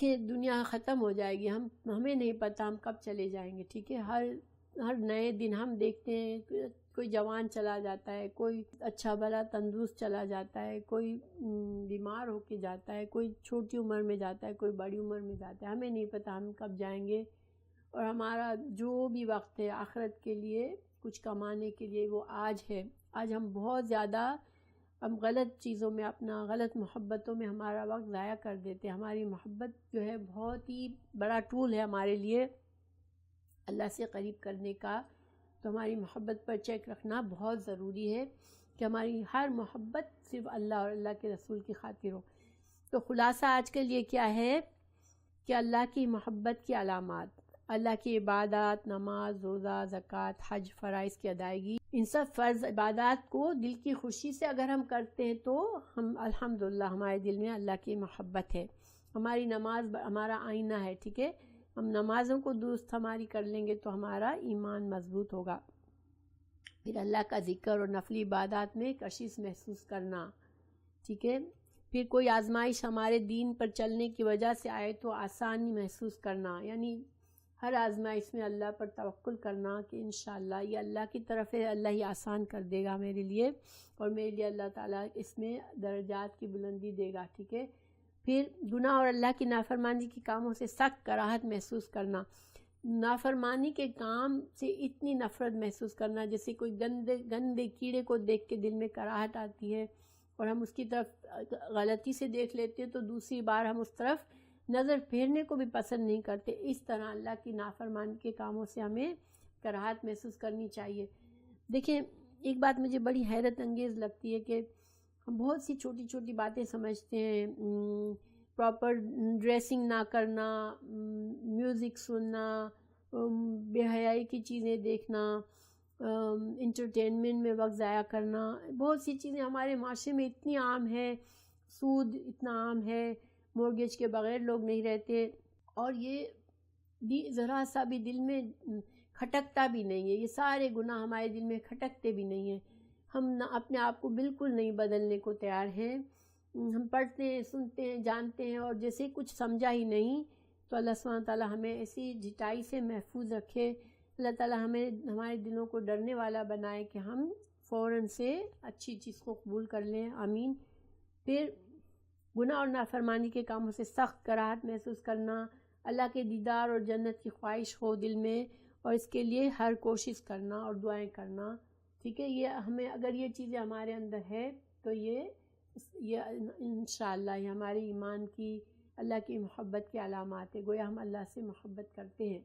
دیکھیں دنیا ختم ہو جائے گی، ہمیں نہیں پتہ ہم کب چلے جائیں گے، ٹھیک ہے. ہر نئے دن ہم دیکھتے ہیں کوئی جوان چلا جاتا ہے، کوئی اچھا بھلا تندرست چلا جاتا ہے، کوئی بیمار ہو کے جاتا ہے، کوئی چھوٹی عمر میں جاتا ہے، کوئی بڑی عمر میں جاتا ہے. ہمیں نہیں پتہ ہم کب جائیں گے، اور ہمارا جو بھی وقت ہے آخرت کے لیے کچھ کمانے کے لیے وہ آج ہے. آج ہم بہت زیادہ غلط چیزوں میں، اپنا غلط محبتوں میں ہمارا وقت ضائع کر دیتے ہیں. ہماری محبت جو ہے بہت ہی بڑا ٹول ہے ہمارے لیے اللہ سے قریب کرنے کا. تو ہماری محبت پر چیک رکھنا بہت ضروری ہے کہ ہماری ہر محبت صرف اللہ اور اللہ کے رسول کی خاطر ہو. تو خلاصہ آج کے لیے کیا ہے کہ اللہ کی محبت کی علامات، اللہ کی عبادات، نماز، روزہ، زکوٰۃ، حج، فرائض کی ادائیگی، ان سب فرض عبادات کو دل کی خوشی سے اگر ہم کرتے ہیں تو ہم الحمدللہ ہمارے دل میں اللہ کی محبت ہے. ہماری نماز ہمارا آئینہ ہے، ٹھیک ہے. ہم نمازوں کو درست ہماری کر لیں گے تو ہمارا ایمان مضبوط ہوگا. پھر اللہ کا ذکر اور نفلی عبادات میں کشش محسوس کرنا، ٹھیک ہے. پھر کوئی آزمائش ہمارے دین پر چلنے کی وجہ سے آئے تو آسانی محسوس کرنا، یعنی ہر آزمائش میں اللہ پر توکل کرنا کہ انشاءاللہ یہ اللہ کی طرف ہے، اللہ ہی آسان کر دے گا میرے لیے، اور میرے لیے اللہ تعالیٰ اس میں درجات کی بلندی دے گا، ٹھیک ہے. پھر گناہ اور اللہ کی نافرمانی کے کاموں سے سخت کراہت محسوس کرنا، نافرمانی کے کام سے اتنی نفرت محسوس کرنا جیسے کوئی گندے کیڑے کو دیکھ کے دل میں کراہت آتی ہے اور ہم اس کی طرف غلطی سے دیکھ لیتے ہیں تو دوسری بار ہم اس طرف نظر پھیرنے کو بھی پسند نہیں کرتے. اس طرح اللہ کی نافرمانی کے کاموں سے ہمیں کراہت محسوس کرنی چاہیے. دیکھیں ایک بات مجھے بڑی حیرت انگیز لگتی ہے کہ ہم بہت سی چھوٹی چھوٹی باتیں سمجھتے ہیں، پراپر ڈریسنگ نہ کرنا، میوزک سننا، بے حیائی کی چیزیں دیکھنا، انٹرٹینمنٹ میں وقت ضائع کرنا، بہت سی چیزیں ہمارے معاشرے میں اتنی عام ہے. سود اتنا عام ہے، مورگیج کے بغیر لوگ نہیں رہتے، اور یہ بھی ذرا سا بھی دل میں کھٹکتا بھی نہیں ہے. یہ سارے گناہ ہمارے دل میں کھٹکتے بھی نہیں ہیں. ہم اپنے آپ کو بالکل نہیں بدلنے کو تیار ہیں. ہم پڑھتے ہیں، سنتے ہیں، جانتے ہیں، اور جیسے کچھ سمجھا ہی نہیں. تو اللہ سبحانہ تعالیٰ ہمیں ایسی جھٹائی سے محفوظ رکھے. اللہ تعالیٰ ہمیں ہمارے دلوں کو ڈرنے والا بنائے کہ ہم فوراً سے اچھی چیز کو قبول کر لیں، آمین. پھر گناہ اور نافرمانی کے کاموں سے سخت کراہت محسوس کرنا، اللہ کے دیدار اور جنت کی خواہش ہو دل میں، اور اس کے لیے ہر کوشش کرنا اور دعائیں کرنا، ٹھیک ہے. یہ ہمیں اگر یہ چیزیں ہمارے اندر ہے تو یہ انشاءاللہ یہ ہمارے ایمان کی، اللہ کی محبت کی علامات ہے. گویا ہم اللہ سے محبت کرتے ہیں.